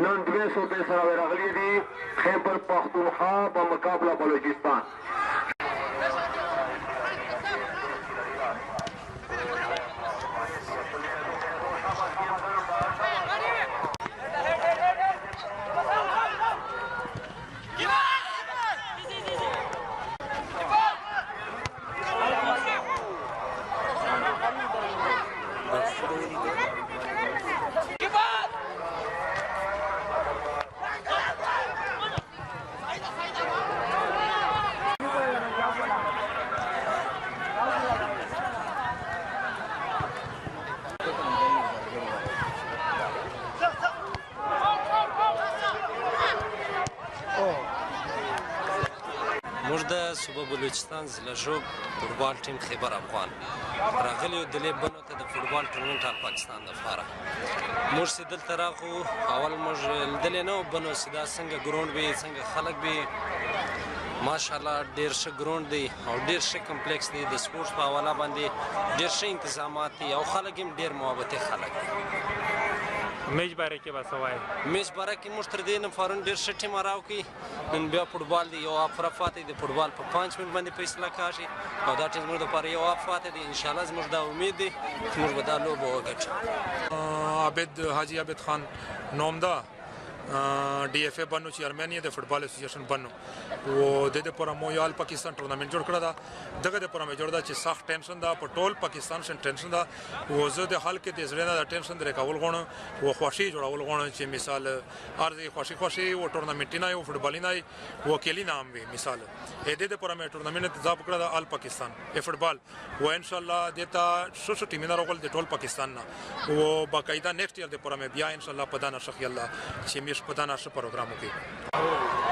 نن 2 صوبې سره راغلي دي خیبر پښتونخوا په مقابله بلوچستان. موږ د صوبه بلوچستان ضلع ژوب فټبال ټیم خیبر افغان راغلي یو د لوبډلو ته د فټبال ټورنمنټ ټال پاکستان دپاره. موږ چې دلته راغلو اول موږ لیدلی نه و بنو چې دا څنګه ګراونډ وي څنګه خلک وي. ماشاءالله ډېر ښه ګراونډ دی او ډېر ښه کمپلیکس دی. د سپورټس په حواله باندې ډېر ښه انتظامات دي او خلک هم ډېر محبتي خلک دي. میچ باره کې به څه وایې؟ میچ باره کې موږ تر دې نه فارون ډېر ښه ټیم راوکړي. نن بیا فټبال دی یو هاف پاتې دی. فټبال په 5 منټ باندې فیصله کېږي او دا ټیم زموږ دپاره یو هاف پاتې دی. انشاءالله زموږ دا امید دی چې موږ به دا لوبه وګټو. عابد حاجی عابد خان نوم ده D F A बनो چې ارمنیا د فټبال اسوسییشن بنو او د دې پر مو یال پاکستان ټورنمنت جوړ کړی دا دغه د پر مې جوړ دا چې سخت ټینشن دا په ټول پاکستان شن ټینشن دا او زه د حل کې د زړه د ټینشن درې کول غواړم او خوشي جوړول غواړم چې مثال ارزي خوشي او ټورنمنت نه او فټبال نه وکیلی نام وي. مثال د دې پر مې ټورنمنت تنظیم کړی دا ال پاکستان فټبال او ان شاء الله دته شو ټیمونه راغول د ټول پاکستان نه او باقاعده نیکسټ ایئر د پر مې بیا ان شاء الله پدانه شخ الله چې په دانا ش پروګرامو کې